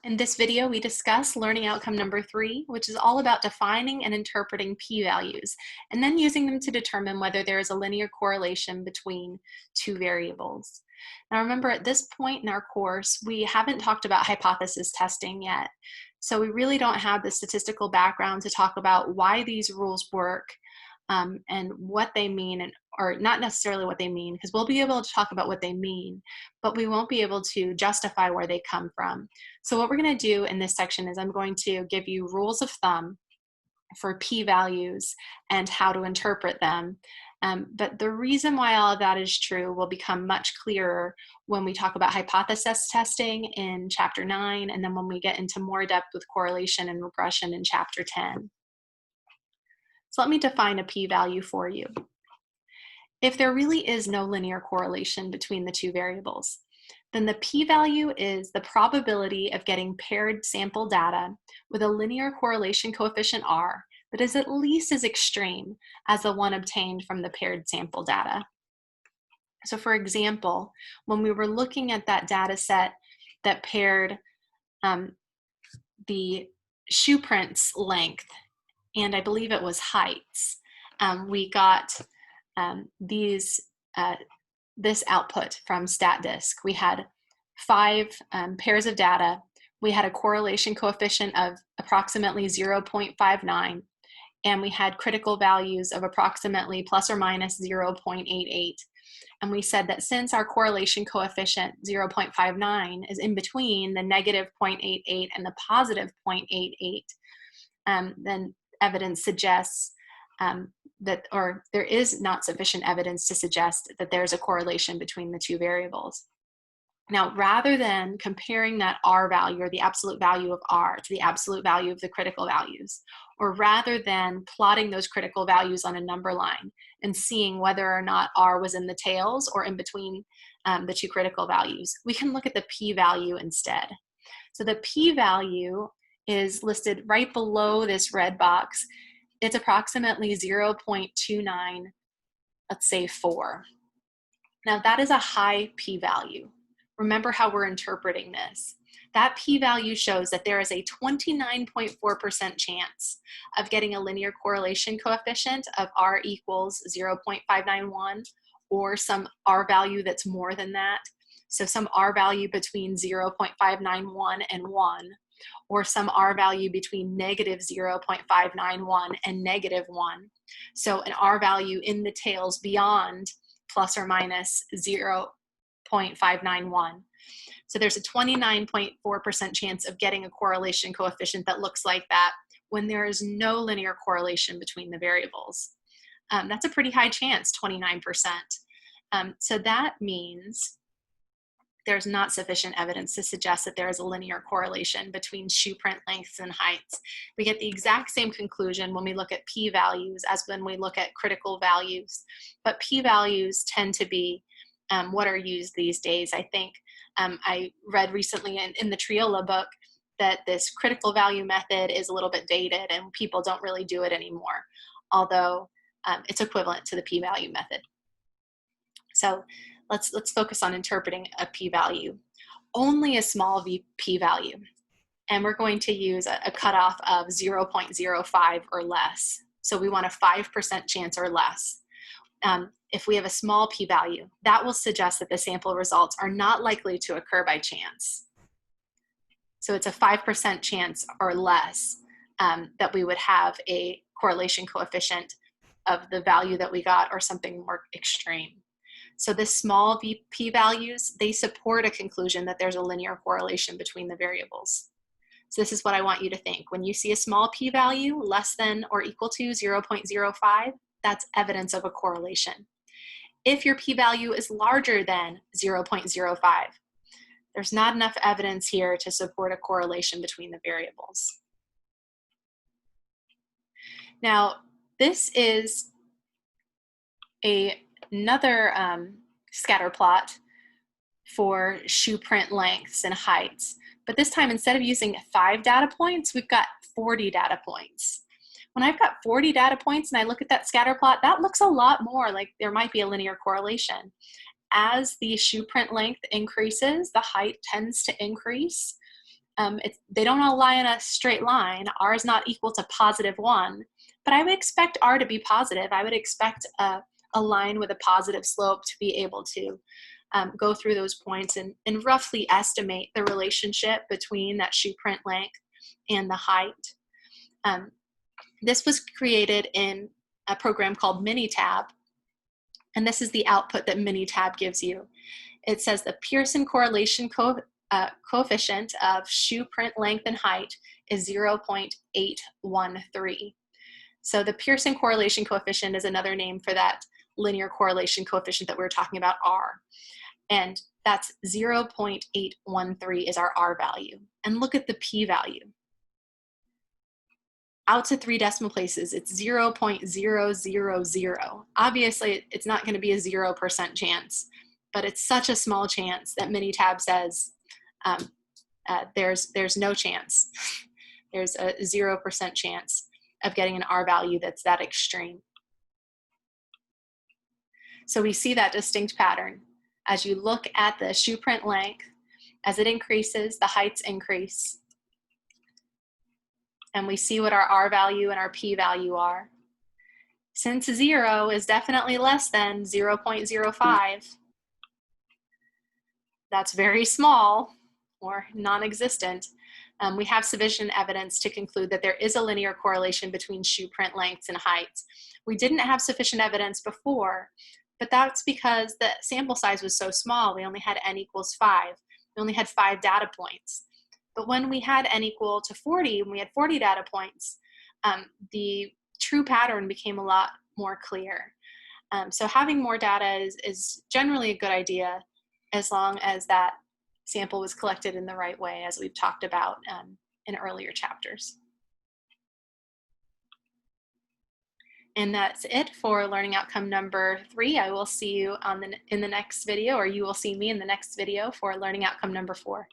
In this video, we discuss learning outcome number 3, which is all about defining and interpreting p-values, and then using them to determine whether there is a linear correlation between two variables. Now remember, at this point in our course, we haven't talked about hypothesis testing yet. So we really don't have the statistical background to talk about why these rules work and what they mean, or not necessarily what they mean, because we'll be able to talk about what they mean, but we won't be able to justify where they come from. So what we're going to do in this section is I'm going to give you rules of thumb for p-values and how to interpret them. But the reason why all of that is true will become much clearer when we talk about hypothesis testing in Chapter 9, and then when we get into more depth with correlation and regression in Chapter 10. So let me define a p-value for you. If there really is no linear correlation between the two variables, then the p-value is the probability of getting paired sample data with a linear correlation coefficient r that is at least as extreme as the one obtained from the paired sample data. So for example, when we were looking at that data set that paired the shoe prints length and I believe it was heights, we got this output from StatDisk. We had 5 pairs of data. We had a correlation coefficient of approximately 0.59, and we had critical values of approximately plus or minus 0.88. And we said that since our correlation coefficient 0.59 is in between the negative 0.88 and the positive 0.88, then evidence suggests or there is not sufficient evidence to suggest that there's a correlation between the two variables. Now, rather than comparing that R value, or the absolute value of R, to the absolute value of the critical values, or rather than plotting those critical values on a number line and seeing whether or not R was in the tails or in between the two critical values, we can look at the p-value instead. So the p-value is listed right below this red box. It's approximately 0.29, let's say 4. Now that is a high p-value. Remember how we're interpreting this. That p-value shows that there is a 29.4% chance of getting a linear correlation coefficient of R equals 0.591 or some R value that's more than that. So some R value between 0.591 and 1, or some R value between negative 0.591 and negative 1. So an R value in the tails beyond plus or minus 0.591. So there's a 29.4% chance of getting a correlation coefficient that looks like that when there is no linear correlation between the variables. That's a pretty high chance, 29%. So that means there's not sufficient evidence to suggest that there is a linear correlation between shoe print lengths and heights. We get the exact same conclusion when we look at p-values as when we look at critical values, but p-values tend to be what are used these days. I think I read recently in the Triola book that this critical value method is a little bit dated and people don't really do it anymore, although it's equivalent to the p-value method. So let's focus on interpreting a p-value. Only a small p-value, and we're going to use a cutoff of 0.05 or less. So we want a 5% chance or less. If we have a small p-value, that will suggest that the sample results are not likely to occur by chance. So it's a 5% chance or less that we would have a correlation coefficient of the value that we got or something more extreme. So the small p-values, they support a conclusion that there's a linear correlation between the variables. So this is what I want you to think. When you see a small p-value less than or equal to 0.05, that's evidence of a correlation. If your p-value is larger than 0.05, there's not enough evidence here to support a correlation between the variables. Now, this is another scatter plot for shoe print lengths and heights, but this time instead of using 5 data points, we've got 40 data points. When I've got 40 data points and I look at that scatter plot, that looks a lot more like there might be a linear correlation. As the shoe print length increases, the height tends to increase. They don't all lie in a straight line. R is not equal to +1, but I would expect R to be positive. I would expect a line with a positive slope to be able to go through those points and roughly estimate the relationship between that shoe print length and the height. This was created in a program called Minitab, and this is the output that Minitab gives you. It says the Pearson correlation coefficient of shoe print length and height is 0.813. So the Pearson correlation coefficient is another name for that linear correlation coefficient that we were talking about, R. And that's 0.813 is our R value. And look at the p-value. Out to 3 decimal places, it's 0.000. Obviously, it's not going to be a 0% chance, but it's such a small chance that Minitab says there's no chance. There's a 0% chance of getting an R value that's that extreme. So we see that distinct pattern. As you look at the shoe print length, as it increases, the heights increase. And we see what our R value and our P value are. Since 0 is definitely less than 0.05, that's very small or non-existent. We have sufficient evidence to conclude that there is a linear correlation between shoe print lengths and heights. We didn't have sufficient evidence before, but that's because the sample size was so small. We only had n equals 5. We only had 5 data points. But when we had n equal to 40, when we had 40 data points, the true pattern became a lot more clear. So having more data is generally a good idea as long as that sample was collected in the right way, as we've talked about in earlier chapters. And that's it for learning outcome number 3. I will see you in the next video, or you will see me in the next video for learning outcome number 4.